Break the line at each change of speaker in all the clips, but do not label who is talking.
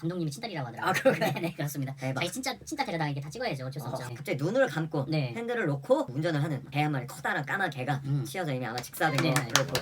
감독님이 친딸이라고 하더라고요.
아, 그런가요?
네, 그렇습니다.
대박.
자기 친딸 데려다가 이게 다 찍어야죠. 어쩔 수 없죠.
갑자기 눈을 감고
네.
핸들을 놓고 운전을 하는 개 한 마리 커다란 까만 개가 치여져 이미 아마 직사된
네.
거를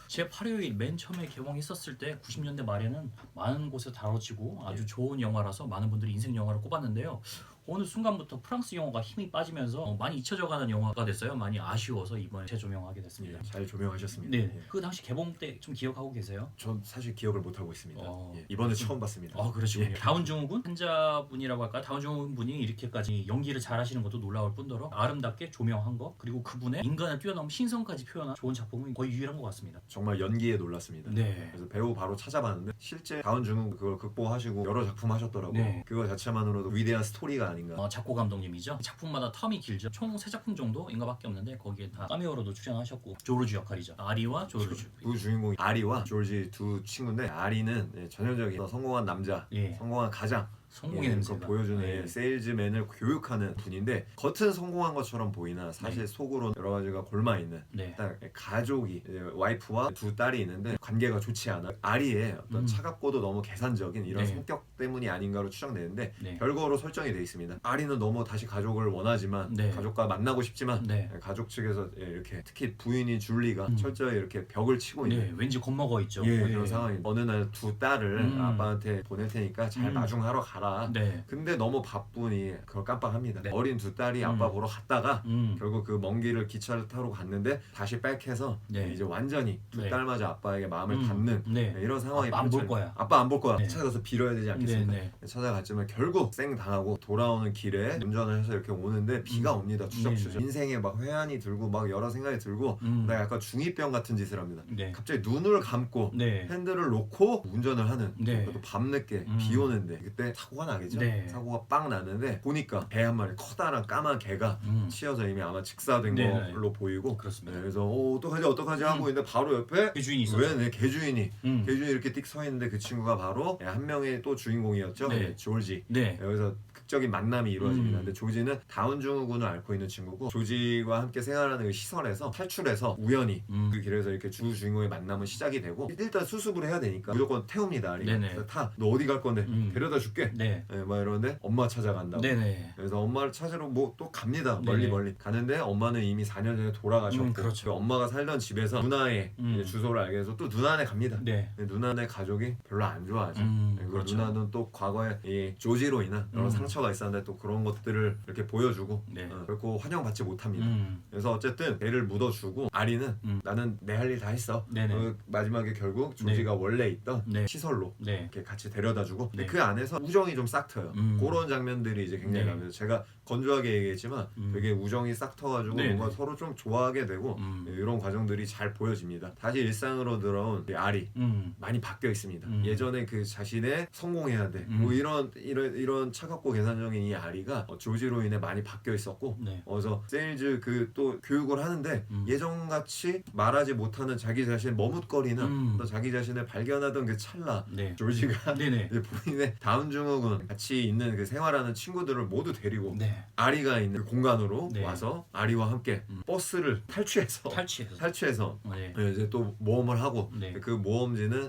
제 8회 맨 처음에 개봉했었을 때 90년대 말에는 많은 곳에 다뤄지고 아주 좋은 영화라서 많은 분들이 인생 영화로 꼽았는데요. 어느 순간부터 프랑스 영화가 힘이 빠지면서 많이 잊혀져가는 영화가 됐어요. 많이 아쉬워서 이번에 재조명하게 됐습니다.
잘 조명하셨습니다.
네.
예.
그 당시 개봉 때 좀 기억하고 계세요?
전 사실 기억을 못 하고 있습니다.
어.
예. 이번에 처음 봤습니다.
그러시군요.
예.
다운증후 군 환자분이라고 할까? 다운증후 분이 이렇게까지 연기를 잘하시는 것도 놀라울 뿐더러 아름답게 조명한 거, 그리고 그분의 인간을 뛰어넘은 신성까지 표현한 좋은 작품은 거의 유일한 것 같습니다.
정말 연기에 놀랐습니다.
네.
그래서 배우 바로 찾아봤는데 실제 다운증후 그걸 극복하시고 여러 작품 하셨더라고요.
네.
그거 자체만으로도 위대한 스토리가 아닌가.
작곡 감독님이죠. 작품마다 텀이 길죠. 총 3작품 정도인가밖에 없는데 거기에 다 카메오로도 출연하셨고 조르주 역할이죠. 아리와 조르주.
두 주인공이 아리와 졸지 두 친구인데 아리는 전형적인 성공한 남자,
예.
성공한 가장
성공의 냄새가
그거 보여주는
예.
세일즈맨을 교육하는 분인데 겉은 성공한 것처럼 보이나 사실 속으로 여러 가지가 골마 있는
네.
딱 가족이 이제 와이프와 두 딸이 있는데 관계가 좋지 않아. 아리의 어떤 차갑고도 너무 계산적인 이런
네.
성격 때문이 아닌가로 추정되는데
네.
별거로 설정이 돼 있습니다. 아리는 너무 다시 가족을 원하지만
네.
가족과 만나고 싶지만
네.
가족 측에서 이렇게 특히 부인인 줄리가 철저히 이렇게 벽을 치고
네.
있는
왠지 겁먹어 있죠.
예, 그런 상황이 어느 날 두 딸을 아빠한테 보낼 테니까 잘 마중하러 가라.
네.
근데 너무 바쁘니 그걸 깜빡합니다.
네.
어린 두 딸이 아빠 보러 갔다가
음.
결국 그 먼 길을 기차를 타고 갔는데 다시 백해서
네.
이제 완전히 두
네.
딸마저 아빠에게 마음을 닫는
네.
이런 상황이
아빠 안볼
펼쳐져요.
거야.
아빠 안 볼 거야.
네.
찾아가서 빌어야 되지 않겠습니까?
네,
찾아갔지만 결국 쌩 당하고 돌아오는 길에 운전을 해서 이렇게 오는데 비가 옵니다. 추적추적.
네.
인생에 막 회한이 들고 막 여러 생각이 들고 나 약간 중2병 같은 짓을 합니다.
네.
갑자기 눈을 감고
네.
핸들을 놓고 운전을 하는
네.
그것도 밤늦게 비 오는데 그때 사고가 나겠죠.
네.
사고가 빵 나는데 보니까 개 한 마리 커다란 까만 개가 치여져 이미 아마 직사된
네.
걸로 보이고
그렇습니다.
그래서 어떡하지 하고 있는데 바로 옆에
그 주인이 있었죠.
왜 내 개주인이 개주인이 이렇게 띡 서 있는데 그 친구가 바로 한 명의 또 주인공이었죠.
네.
네, 졸지.
네.
여기서 극적인 만남이 이루어집니다. 근데 조지는 다운증후군을 앓고 있는 친구고 조지와 함께 생활하는 그 시설에서 탈출해서 우연히 그 길에서 이렇게 주 주인공의 만남은 시작이 되고 일단 수습을 해야 되니까 무조건 태웁니다. 아리가.
네네.
그래서 너 어디 갈 건데 데려다 줄게.
네.
막 이러는데 엄마 찾아간다고.
네네.
그래서 엄마를 찾으러 뭐 또 갑니다.
네네.
멀리 가는데 엄마는 이미 4년 전에 돌아가셨고
그렇죠.
그 엄마가 살던 집에서 누나의 이제 주소를 알게 해서 또 누나네 갑니다.
네.
근데 누나네 가족이 별로 안 좋아하죠. 그리고
그렇죠.
누나는 또 과거에 이 조지로 인한 여러 상처가 있었는데 또 그런 것들을 이렇게 보여주고
네.
결코 환영받지 못합니다.
음.
그래서 어쨌든 배를 묻어주고 아리는 나는 내 할 일 다 했어.
네네.
마지막에 결국 조지가 원래 있던
네.
시설로
네.
이렇게 같이 데려다주고
네.
그 안에서 우정이 좀 싹 트여요. 그런 장면들이 이제 굉장히
네.
나옵니다. 제가 건조하게 얘기했지만 되게 우정이 싹 터가지고
네.
뭔가 서로 좀 좋아하게 되고 이런 과정들이 잘 보여집니다. 다시 일상으로 들어온 이 아리 많이 바뀌어 있습니다. 예전에 그 자신의 성공해야 돼. 뭐 이런 차갑고 계산적인 이 아리가 조지로 인해 많이 바뀌어 있었고
네.
그래서 세일즈 그 또 교육을 하는데 예전같이 말하지 못하는 자기 자신의 머뭇거리나 또 자기 자신을 발견하던 그 찰나
네.
조지가
네네.
이제 본인의 다운증후군 같이 있는 그 생활하는 친구들을 모두 데리고
네.
아리가 있는 그 공간으로
네.
와서 아리와 함께 버스를 탈취해서
네.
이제 또 모험을 하고
네.
그 모험지는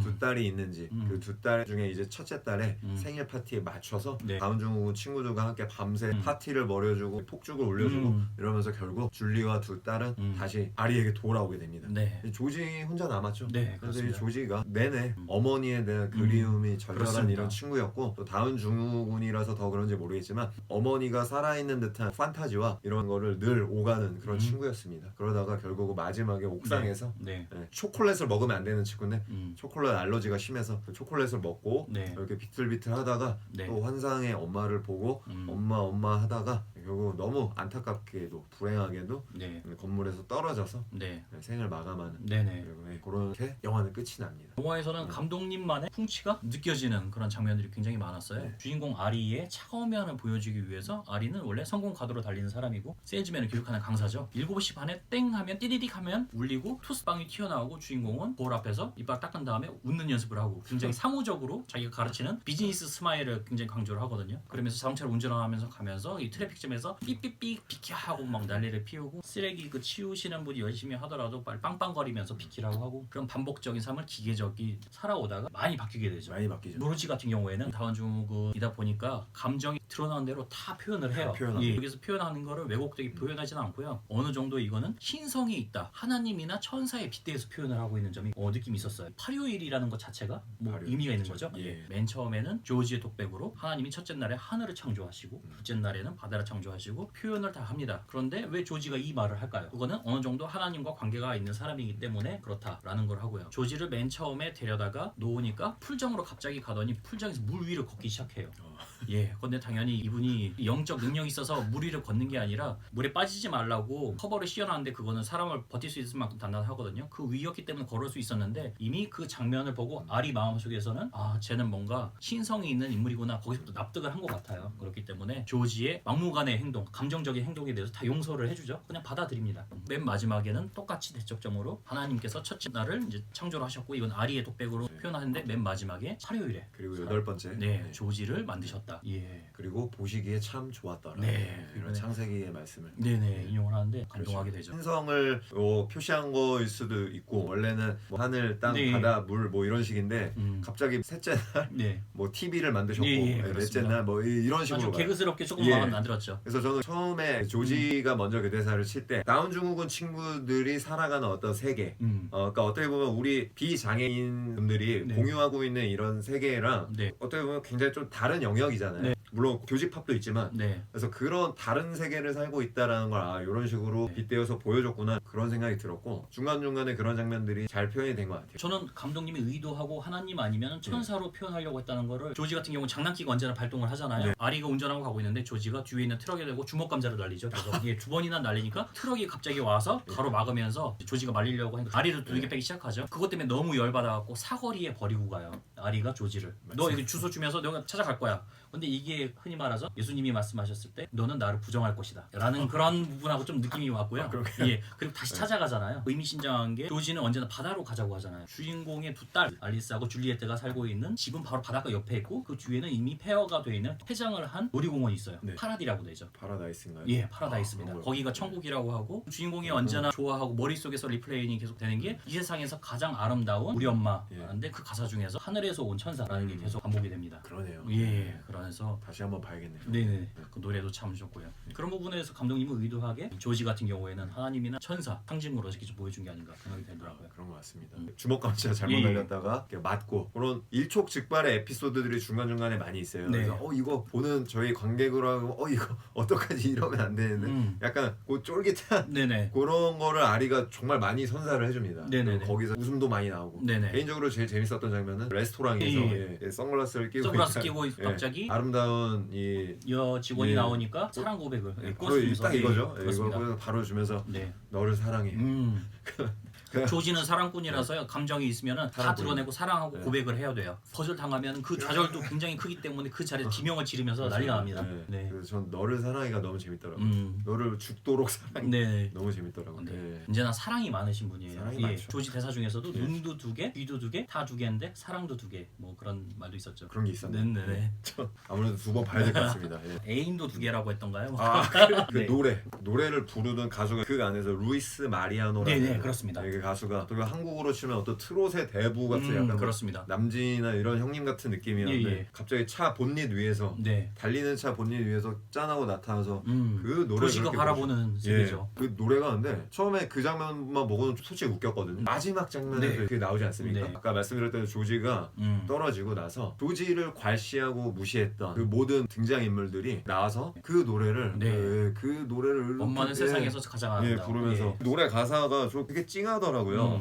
두 딸이 있는지 그 두 딸 중에 이제 첫째 딸의 생일 파티에 맞춰서
네.
다운증후군 친구들과 함께 밤새 파티를 벌여주고 폭죽을 올려주고 이러면서 결국 줄리와 두 딸은 다시 아리에게 돌아오게 됩니다.
네.
조지 혼자 남았죠.
네,
그래서 이
그렇습니다.
조지가 내내 어머니에 대한 그리움이 절절한
그렇습니다.
이런 친구였고 또 다운 증후군이라서 더 그런지 모르겠지만 어머니가 살아있는 듯한 판타지와 이런 거를 늘 오가는 그런 친구였습니다. 그러다가 결국 마지막에 옥상에서
네.
초콜릿을 먹으면 안 되는 친구인데 초콜릿 알러지가 심해서 그 초콜릿을 먹고
네.
이렇게 비틀비틀 하다가
네.
또 환상의 엄마를 보고 엄마 하다가 결국 너무 안타깝게도 불행하게도
네.
건물에서 떨어져서
네.
생을 마감하는
네네.
그렇게 영화는 끝이 납니다.
영화에서는 감독님만의 풍치가 느껴지는 그런 장면들이 굉장히 많았어요. 주인공 아리의 차가움면을 보여주기 위해서 아리는 원래 성공 가도로 달리는 사람이고 세일즈맨을 교육하는 강사죠. 7시 반에 땡 하면 띠디딕 하면 울리고 토스빵이 튀어나오고 주인공은 거울 앞에서 이빨 닦은 다음에 웃는 연습을 하고 굉장히 사무적으로 자기가 가르치는 비즈니스 스마일을 굉장히 강조를 하거든요. 그러면서 자동차를 운전하면서 가면서 이 트래픽 잼에 시점에서 삐삐삐 비켜 하고 막 난리를 피우고 쓰레기 그 치우시는 분이 열심히 하더라도 빨리 빵빵거리면서 비키라고 하고 그런 반복적인 삶을 기계적이 살아오다가 많이 바뀌게 되죠.
많이 바뀌죠.
노르지 같은 경우에는 다원증후군이다 보니까 감정이 드러나는 대로 다 표현을 해요. 예. 여기서 표현하는 거를 왜곡되게 표현하지는 않고요. 어느 정도 이거는 신성이 있다. 하나님이나 천사에 빗대어서 표현을 하고 있는 점이 느낌이 있었어요. 파료일이라는 것 자체가 뭐 의미가 있는 거죠. 예. 맨 처음에는 조지의 독백으로 하나님이 첫째 날에 하늘을 창조하시고 둘째 날에는 바다를 창조하시고 표현을 다 합니다. 그런데 왜 조지가 이 말을 할까요? 그거는 어느 정도 하나님과 관계가 있는 사람이기 때문에 그렇다라는 걸 하고요. 조지를 맨 처음에 데려다가 놓으니까 풀정으로 갑자기 가더니 풀정에서 물 위를 걷기 시작해요. 예, 근데 당연히 이분이 영적 능력이 있어서 물 위를 걷는 게 아니라 물에 빠지지 말라고 커버를 씌워놨는데 그거는 사람을 버틸 수 있을 만큼 단단하거든요. 그 위였기 때문에 걸을 수 있었는데 이미 그 장면을 보고 아리 마음속에서는 아, 쟤는 뭔가 신성이 있는 인물이구나 거기서부터 납득을 한 것 같아요. 그렇기 때문에 조지의 막무가내 행동, 감정적인 행동에 대해서 다 용서를 해주죠. 그냥 받아들입니다. 맨 마지막에는 똑같이 대척점으로 하나님께서 첫째 날을 이제 창조를 하셨고 이건 아리의 독백으로 표현하는데 맨 마지막에 화요일에
그리고 8번째
네, 조지를 만드셨다. 예.
그리고 보시기에 참 좋았더라.
네.
이런 창세기의 말씀을
네네 인용을 하는데 감동하게 되죠.
신성을 표시한 거일 수도 있고 원래는 뭐 하늘, 땅,
네.
바다, 물 뭐 이런 식인데 갑자기 셋째 날 뭐 TV를 만드셨고 넷째 날 뭐 이런 식으로
아주 개그스럽게 조금 만들었죠.
그래서 저는 처음에 조지가 먼저 그 대사를 칠 때 다운 증후군 친구들이 살아가는 어떤 세계 그러니까 어떻게 보면 우리 비장애인 분들이 공유하고 있는 이런 세계랑 어떻게 보면 굉장히 좀 다른 영역이잖아요. 물론 교집합도 있지만 그래서 그런 다른 세계를 살고 있다라는 걸 이런 식으로 빗대어서 보여줬구나 그런 생각이 들었고 중간중간에 그런 장면들이 잘 표현이 된 것 같아요.
저는 감독님이 의도하고 하나님 아니면 천사로 표현하려고 했다는 거를 조지 같은 경우는 장난기가 언제나 발동을 하잖아요. 아리가 운전하고 가고 있는데 조지가 뒤에 있는 트럭에 대고 주먹 감자를 날리죠. 그래서 두 번이나 날리니까 트럭이 갑자기 와서 가로 막으면서 조지가 말리려고 하니까 아리를 두들겨 패기 시작하죠. 그것 때문에 너무 열받아갖고 사거리에 버리고 가요. 아리가 조지를. 너 여기 주소 주면서 내가 찾아갈 거야. 근데 이게 흔히 말해서 예수님이 말씀하셨을 때 너는 나를 부정할 것이다 라는 그런 부분하고 좀 느낌이 왔고요. 예, 그리고 다시 찾아가잖아요. 의미심장한 게 조지는 언제나 바다로 가자고 하잖아요. 주인공의 두 딸 알리스하고 줄리에트가 살고 있는 집은 바로 바닷가 옆에 있고 그 뒤에는 이미 폐허가 되어 있는 폐장을 한 놀이공원이 있어요. 파라디라고 되죠.
파라다이스인가요?
예, 파라다이스입니다. 거기가 천국이라고 하고 주인공이 언제나 좋아하고 머릿속에서 리플레이닝 계속 되는 게 이 세상에서 가장 아름다운 우리 엄마인데 그 가사 중에서 하늘에서 온 천사라는 게 계속 반복이 됩니다.
그러네요.
예, 그래서
다시 한번 봐야겠네요.
네네. 그 노래도 참 좋고요. 그런 부분에서 감독님은 의도하게 조지 같은 경우에는 하나님이나 천사 상징으로 이렇게 좀 보여준 게 아닌가 생각이 되더라고요.
그런 것 같습니다. 주먹 감자 잘못 날렸다가 맞고 그런 일촉즉발의 에피소드들이 중간중간에 많이 있어요. 그래서 이거 보는 저희 관객으로 하고 이거 어떡하지 이러면 안 되는데 약간 그 쫄깃한 그런 거를 아리가 정말 많이 선사를 해줍니다. 거기서 웃음도 많이 나오고 개인적으로 제일 재밌었던 장면은 레스토랑에서 선글라스를 끼고 갑자기 아름다운 이
직원이 나오니까 사랑 고백을
바로 딱 이거죠. 이거 바로 주면서 너를 사랑해.
조지는 사랑꾼이라서요. 감정이 있으면 다 드러내고 사랑하고 고백을 해야 돼요. 거절당하면 그 좌절도 굉장히 크기 때문에 그 자리에서 비명을 지르면서 난리가 납니다.
그래서 전 너를 사랑해가 너무 재밌더라고요. 너를 죽도록 사랑해. 너무 재밌더라고요.
언제나 사랑이 많으신 분이에요.
사랑이 많죠.
조지 대사 중에서도 눈도 두 개, 귀도 두 개, 다 두 개인데 사랑도 두 개. 뭐 그런 말도 있었죠.
그런 게 있었네. 아무래도 두 번 봐야 될 것 같습니다.
애인도 두 개라고 했던가요?
그 노래를 부르는 가수가 그 안에서 루이스 마리아노라는
그렇습니다.
가수가 또 한국으로 치면 어떤 트롯의 대부 같은 약간
그렇습니다.
남진이나 이런 형님 같은 느낌이었는데 갑자기 차 본닛 위에서 달리는 차 본닛 위에서 짠하고 나타나서 그 노래를
도시가 바라보는 세계죠.
그 노래가 근데 처음에 그 장면만 보고는 솔직히 웃겼거든요. 마지막 장면에 그게 나오지 않습니까? 아까 말씀드렸던 조지가 떨어지고 나서 조지를 괄시하고 무시했던 그 모든 등장인물들이 나와서 그 노래를 그 노래를
엄마는 세상에서 가장 아름다워
부르면서 노래 가사가 좀 되게 찡하더라고요.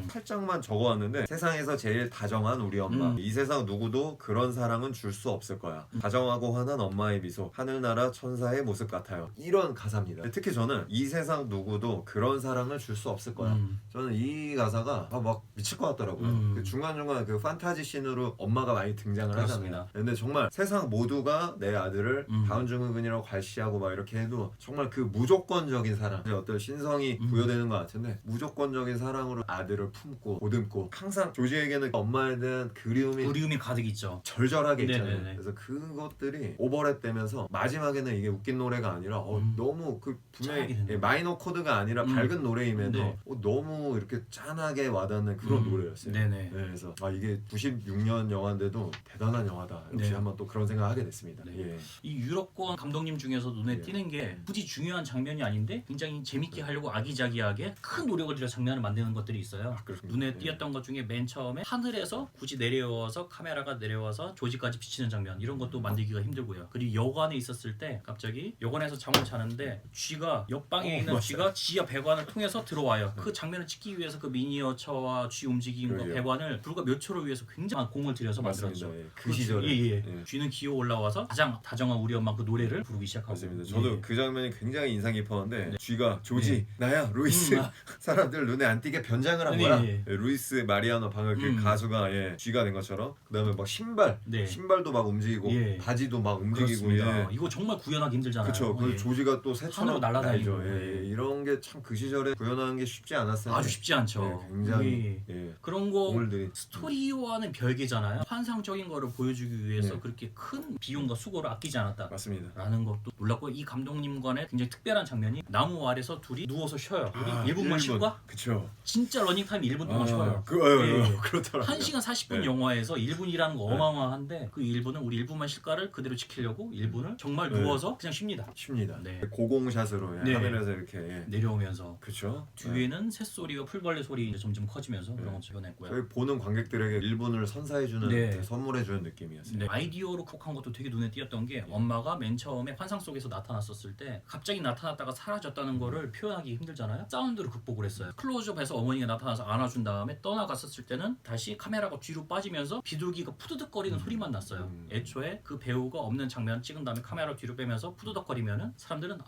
살짝만 적어왔는데 세상에서 제일 다정한 우리 엄마 이 세상 누구도 그런 사랑은 줄 수 없을 거야. 다정하고 환한 엄마의 미소 하늘나라 천사의 모습 같아요. 이런 가사입니다. 특히 저는 이 세상 누구도 그런 사랑을 줄 수 없을 거야. 저는 이 가사가 막 미칠 것 같더라고요. 그 중간중간 그 판타지 씬으로 엄마가 많이 등장을 하잖아요. 근데 정말 세상 모두가 내 아들을 다운증후군이라고 괄시하고 막 이렇게 해도 정말 그 무조건적인 사랑 어떤 신성이 부여되는 것 같은데 무조건적인 사랑으로 아들을 품고 보듬고 항상 조지에게는 엄마에 대한 그리움이
가득 있죠.
절절하게 있잖아요.
네네네.
그래서 그것들이 오버랩되면서 마지막에는 이게 웃긴 노래가 아니라 너무 그 분명히 마이너 코드가 아니라 밝은 노래임에도
네.
너무 이렇게 짠하게 와닿는 그런 노래였어요.
네네.
네, 그래서 이게 96년 영화인데도 대단한 영화다. 역시
네.
한번 또 그런 생각하게 됐습니다.
네.
예.
이 유럽권 감독님 중에서 눈에
네.
띄는 게 굳이 중요한 장면이 아닌데 굉장히 재밌게 하려고 아기자기하게 큰 노력을 들여 장면을 만드는 것들이 있어요.
그렇습니다.
눈에
예.
띄었던 것 중에 맨 처음에 하늘에서 굳이 내려와서 카메라가 내려와서 조지까지 비치는 장면 이런 것도 만들기가 힘들고요. 그리고 여관에 있었을 때 갑자기 여관에서 잠을 자는데 쥐가 옆방에 있는
맞아요.
쥐가 지하 배관을 통해서 들어와요. 그 장면을 찍기 위해서 그 미니어처와 쥐 움직이는 거
그러게요.
배관을 불과 몇 초를 위해서 굉장한 공을 들여서
맞습니다.
만들었죠.
예. 그 시절에
예. 쥐는 기어 올라와서 가장 다정한 우리 엄마 그 노래를 부르기 시작하고.
맞습니다. 저도
예.
그 장면이 굉장히 인상 깊었는데 쥐가 조지 나야 루이스 사람들 눈에 안 띄게 변장을 한 거야.
예.
루이스 마리아노 방금 그 가수가 쥐가 된 것처럼 그다음에 막 신발도 막 움직이고
예.
바지도 막 움직이고
그렇습니다. 이거 정말 구현하기 힘들잖아요.
그렇죠. 그
예.
조지가 또
하늘로
새처럼
날아다니고.
날죠. 예. 이런 게 참 그 시절에 구현하는 게 쉽지 않았어요.
아주 쉽지 않죠.
예, 굉장히
예. 그런 거
오물들이
스토리와는 별개잖아요. 환상적인 거를 보여주기 위해서
네.
그렇게 큰 비용과 수고를 아끼지 않았다.
맞습니다.
라는 것도 놀랐고 이 감독님과의 굉장히 특별한 장면이 나무 아래서 둘이 누워서 쉬어요. 우리 1분만 쉴까?
그쵸.
진짜 러닝타임 1분 동안 쉬어요.
그렇더라고요.
1시간 40분
네.
영화에서 1분이라는 거 어마어마한데 그 1분은 우리 1분만 쉴까를 그대로 지키려고 1분을 정말 누워서 그냥 쉽니다.
쉽니다.
네.
고공샷으로
네.
하늘에서 이렇게
내려오면서
그쵸.
뒤에는 새소리와 풀벌레 소리 이제 점점 커지면서 그런 걸 찍어냈고요.
저희 보는 관객들에게 1분을 선사해주는
네.
선물해주는 느낌이었어요.
네, 아이디어로 콕한 것도 되게 눈에 띄었던 게 엄마가 맨 처음에 환상 속에서 나타났었을 때 갑자기 나타났다가 사라졌다는 거를 표현하기 힘들잖아요. 사운드로 극복을 했어요. 클로즈업해서 어머니가 나타나서 안아준 다음에 떠나갔었을 때는 다시 카메라가 뒤로 빠지면서 비둘기가 푸드득거리는 소리만 났어요. 애초에 그 배우가 없는 장면 찍은 다음에 카메라 뒤로 빼면서 푸드덕거리면은 사람들은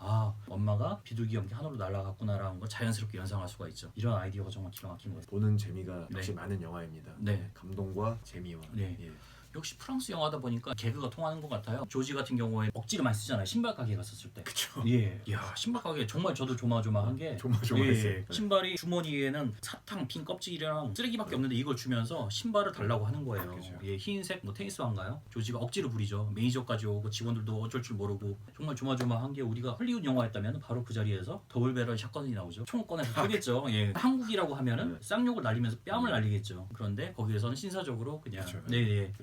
엄마가 비둘기 연기 하늘로 날아갔구나라는 걸 자연스럽게 연상할 수가 있죠. 이런 아이디어가 정말 기가 막힌 거예요.
보는 재미가
네.
역시 많은 영화입니다.
네.
감동과 재미와.
네.
예.
역시 프랑스 영화다 보니까 개그가 통하는 것 같아요. 조지 같은 경우에 억지를 많이 쓰잖아요. 신발 가게 갔었을 때.
그쵸.
예. 이야, 신발 가게 정말 저도 조마조마한 게
조마조마했어요.
예. 신발이 주머니에는 사탕 빈 껍질이랑 쓰레기밖에 없는데 이걸 주면서 신발을 달라고 하는 거예요.
그죠.
예, 흰색 테니스화인가요? 조지가 억지로 부리죠. 매니저까지 오고 직원들도 어쩔 줄 모르고 정말 조마조마한 게 우리가 헐리우드 영화였다면 바로 그 자리에서 더블배럴 샷건이 나오죠. 총을 꺼내서 쏘겠죠. 예. 한국이라고 하면은 쌍욕을 날리면서 뺨을 날리겠죠. 그런데 거기에서는 신사적으로 그냥
그쵸.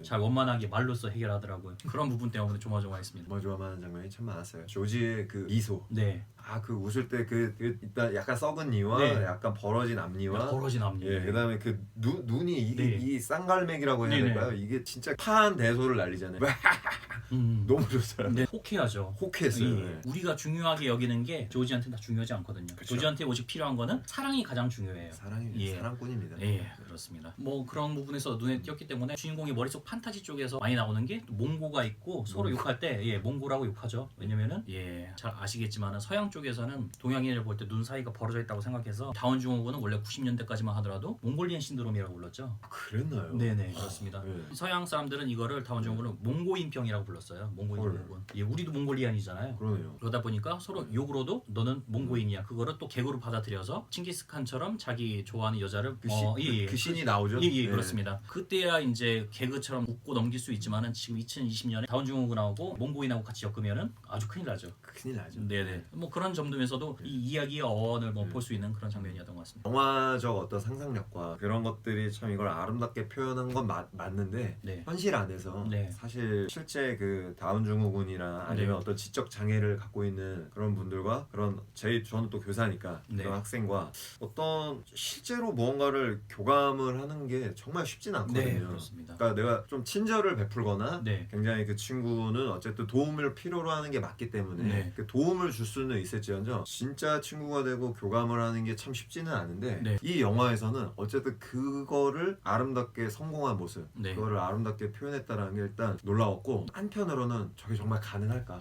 잘 원만하게 말로써 해결하더라고요. 그런 부분 때문에 조마조마했습니다.
조마조마하는 장면이 참 많았어요. 조지의 그 미소.
네.
그 웃을 때 일단 약간 썩은 이와
네.
약간 벌어진 앞니와
벌어진 앞니.
예, 그다음에 그 눈이 이 쌍갈매기라고 해야
네네.
될까요? 이게 진짜 파한 대소를 날리잖아요. 너무 좋잖아요.
네, 호쾌하죠.
호쾌했어요.
예.
네.
우리가 중요하게 여기는 게 조지한테는 다 중요하지 않거든요.
그쵸.
조지한테 오직 필요한 거는 사랑이 가장 중요해요. 예.
사랑꾼입니다.
예, 그렇습니다. 뭐 그런 부분에서 눈에 띄었기 때문에 주인공이 머릿속 판타지 쪽에서 많이 나오는 게 몽고가 있고 서로 욕할 때 몽고라고 욕하죠. 왜냐면은 잘 아시겠지만은 서양 쪽에서는 동양인을 볼 때 눈 사이가 벌어져 있다고 생각해서 다운증후군은 원래 90년대까지만 하더라도 몽골리안 신드롬이라고 불렀죠.
그랬나요?
네네, 그렇습니다.
네.
서양 사람들은 이거를 다운증후군을 몽고인병이라고 불렀어요. 몽고인병. 예, 우리도 몽골리안이잖아요.
그러네요.
그러다 보니까 서로 욕으로도 너는 몽고인이야. 그거를 또 개그로 받아들여서 칭기스칸처럼 자기 좋아하는 여자를
그 신이 나오죠?
예, 그렇습니다. 그때야 이제 개그처럼 웃고 넘길 수 있지만은 지금 2020년에 다운증후군 나오고 몽고인하고 같이 엮으면은 아주 큰일 나죠.
큰일 나죠.
네네. 뭐 그런 점에서도 이 이야기의 어원을 볼 수 있는 그런 장면이었던 것 같습니다.
영화적 어떤 상상력과 그런 것들이 참 이걸 아름답게 표현한 건 맞는데
네.
현실 안에서
네.
사실 실제 그 다운증후군이나 아니면
네.
어떤 지적 장애를 갖고 있는 그런 분들과 그런 저는 또 교사니까
네.
그런 학생과 어떤 실제로 무언가를 교감을 하는 게 정말 쉽진 않거든요.
네, 그렇습니다.
그러니까 내가 좀 친절을 베풀거나
네.
굉장히 그 친구는 어쨌든 도움을 필요로 하는 게 맞기 때문에
네.
그 도움을 줄 수는 있을지언정 진짜 친구가 되고 교감을 하는 게 참 쉽지는 않은데
네.
이 영화에서는 어쨌든 그거를 아름답게 성공한 모습
네.
그거를 아름답게 표현했다는 게 일단 놀라웠고 한편으로는 저게 정말 가능할까?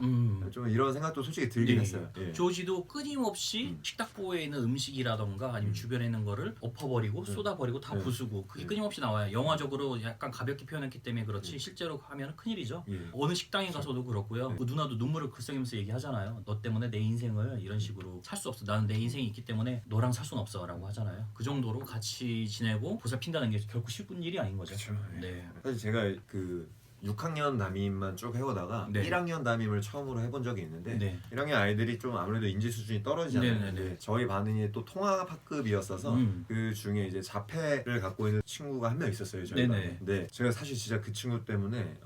좀 이런 생각도 솔직히 들긴 했어요. 예.
조지도 끊임없이 식탁보에 있는 음식이라던가 아니면 주변에 있는 거를 엎어버리고 쏟아버리고 다 부수고 그게 끊임없이 나와요. 영화적으로 약간 가볍게 표현했기 때문에 그렇지 실제로 하면 큰일이죠. 어느 식당에 가서도 그렇고요. 그 누나도 눈물을 글썽이면서 얘기하잖아요. 너 때문에 내 인생을 이런 식으로 살 수 없어. 나는 내 인생이 있기 때문에 너랑 살 수는 없어 라고 하잖아요. 그 정도로 같이 지내고 보살핀다는 게 결코 쉬운 일이 아닌 거죠.
그쵸.
네.
사실 제가 그 6학년 담임만 쭉 해오다가
네.
1학년 담임을 처음으로 해본 적이 있는데
네.
1학년 아이들이 좀 아무래도 인지 수준이 떨어지잖아요.
네, 네, 네.
근데 저희 반이 또 통합학급이었어서 그 중에 이제 자폐를 갖고 있는 친구가 한 명 있었어요. 저희
네,
반에.
네.
근데 제가 사실 진짜 그 친구 때문에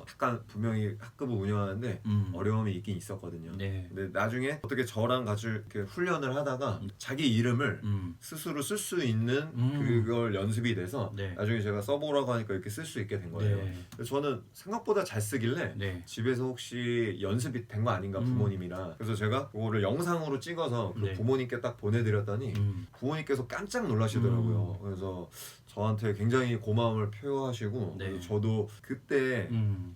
약간 분명히 학급을 운영하는데 어려움이 있긴 있었거든요.
네.
근데 나중에 어떻게 저랑 같이 이렇게 훈련을 하다가 자기 이름을 스스로 쓸 수 있는 그걸 연습이 돼서
네.
나중에 제가 써보라고 하니까 이렇게 쓸 수 있게 된 거예요.
네.
그래서 저는 생각보다 잘 쓰길래
네.
집에서 혹시 연습이 된 거 아닌가 부모님이랑 그래서 제가 그거를 영상으로 찍어서 그
네.
부모님께 딱 보내드렸더니 부모님께서 깜짝 놀라시더라고요. 그래서 저한테 굉장히 고마움을 표하시고
네.
그래서 저도 그때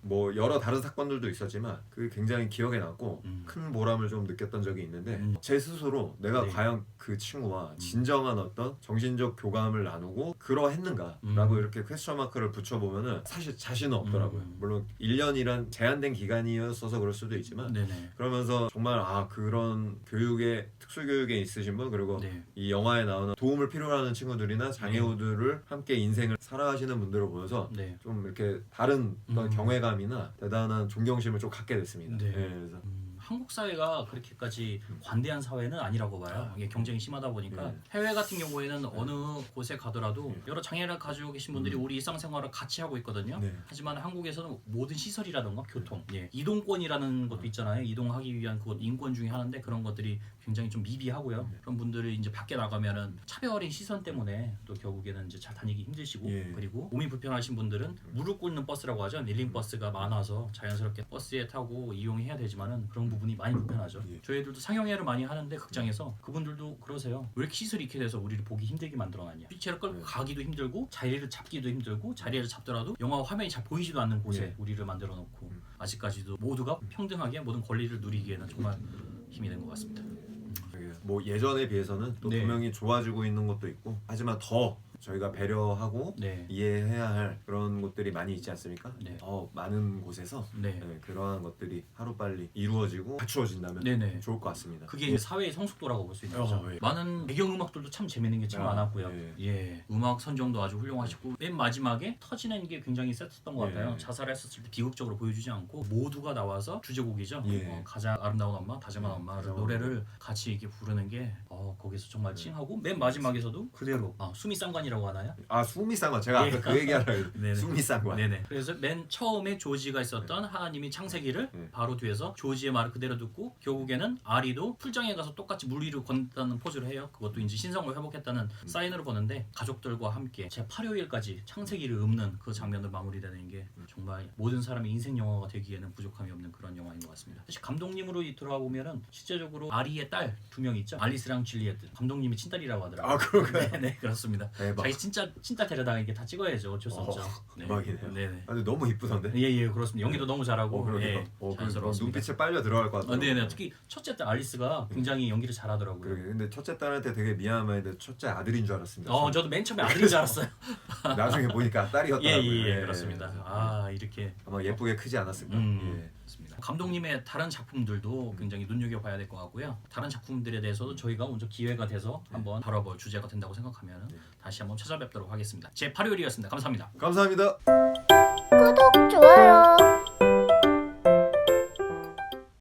뭐 여러 다른 사건들도 있었지만 그게 굉장히 기억에 남고 큰 보람을 좀 느꼈던 적이 있는데 제 스스로 내가
네.
과연 그 친구와 진정한 어떤 정신적 교감을 나누고 그러했는가라고 이렇게 퀘스천 마크를 붙여보면은 사실 자신은 없더라고요. 물론 1년이란 제한된 기간이었어서 그럴 수도 있지만
네네.
그러면서 정말 그런 교육에 특수교육에 있으신 분 그리고
네.
이 영화에 나오는 도움을 필요로 하는 친구들이나 장애우들을 함께 인생을 살아가시는 분들을 보면서
네.
좀 이렇게 다른 어떤 경외감이나 대단한 존경심을 좀 갖게 됐습니다.
네.
예, 그래서
한국 사회가 그렇게까지 관대한 사회는 아니라고 봐요. 이게 경쟁이 심하다 보니까 해외 같은 경우에는 어느 곳에 가더라도 여러 장애를 가지고 계신 분들이 우리 일상생활을 같이 하고 있거든요.
네.
하지만 한국에서는 모든 시설이라든가 교통, 이동권이라는 것도 있잖아요. 이동하기 위한 그것 인권 중에 하나인데 그런 것들이 굉장히 좀 미비하고요. 그런 분들이 이제 밖에 나가면은 차별인 시선 때문에 또 결국에는 이제 잘 다니기 힘드시고 그리고 몸이 불편하신 분들은 무릎 꿇는 버스라고 하죠. 밀림 버스가 많아서 자연스럽게 버스에 타고 이용해야 되지만은 그런 부분이 많이 불편하죠. 저희들도 상영회를 많이 하는데 극장에서 그분들도 그러세요. 왜 이렇게 시설이 이렇게 돼서 우리를 보기 힘들게 만들어놨냐. 휠체어를 끌고 가기도 힘들고 자리를 잡기도 힘들고 자리를 잡더라도 영화 화면이 잘 보이지도 않는 곳에 우리를 만들어 놓고 아직까지도 모두가 평등하게 모든 권리를 누리기에는 정말 힘이 된 것 같습니다.
뭐 예전에 비해서는 또
네.
분명히 좋아지고 있는 것도 있고 하지만 더 저희가 배려하고
네.
이해해야 할 그런 것들이 많이 있지 않습니까?
네.
더 많은 곳에서
네.
그러한 것들이 하루빨리 이루어지고 갖추어진다면
네네.
좋을 것 같습니다.
그게 이제 사회의 성숙도라고 볼 수 있는 거죠. 많은 배경음악들도 참 재밌는 게 참 많았고요. 예, 음악 선정도 아주 훌륭하시고 맨 마지막에 터지는 게 굉장히 세트했던 것 같아요. 자살했었을 때 비극적으로 보여주지 않고 모두가 나와서 주제곡이죠. 가장 아름다운 엄마, 다정한 엄마 노래를 같이 이렇게 부르는 게 거기서 정말 찡하고 맨 마지막에서도 그대로 숨이 쌍관이라고 하나요?
숨이 싼 거 제가 아까 그 얘기하려고 숨이 싼 거.
네네. 그래서 맨 처음에 조지가 있었던 하나님이 창세기를 바로 뒤에서 조지의 말을 그대로 듣고 결국에는 아리도 풀장에 가서 똑같이 물 위로 건다는 포즈를 해요. 그것도 이제 신성을 회복했다는 사인으로 보는데 가족들과 함께 제 8요일까지 창세기를 읊는 그 장면으로 마무리되는 게 정말 모든 사람의 인생 영화가 되기에는 부족함이 없는 그런 영화인 것 같습니다. 사실 감독님으로 돌아와 보면은 실제적으로 아리의 딸 2명 있죠. 알리스랑 줄리엣. 감독님이 친딸이라고 하더라고요.
그런가요?
네, 그렇습니다.
대박.
자기 진짜 친딸 데려다가 이게 다 찍어야죠. 어쩔 수 없죠.
대박이네요.
네네.
근데 너무 이쁘던데.
예, 그렇습니다. 연기도 너무 잘하고
그러게요.
자연스러웠습니다.
눈빛에 빨려 들어갈 것 같아요.
네네. 특히 첫째 딸 알리스가 굉장히 연기를 잘하더라고요.
그러게. 근데 첫째 딸한테 되게 미안한데 첫째 아들인 줄 알았습니다.
저도 맨 처음에 아들인 줄 알았어요.
나중에 보니까 딸이었더라고요.
예, 그렇습니다. 이렇게
아마 예쁘게 크지 않았을까.
그렇습니다. 감독님의 다른 작품들도 굉장히 눈여겨봐야 될 것 같고요. 다른 작품들에 대해서도 저희가 먼저 기회가 돼서 한번 다뤄볼 주제가 된다고 생각하면 다시 한번 찾아뵙도록 하겠습니다. 제 8요일이었습니다. 감사합니다.
감사합니다.
구독, 좋아요.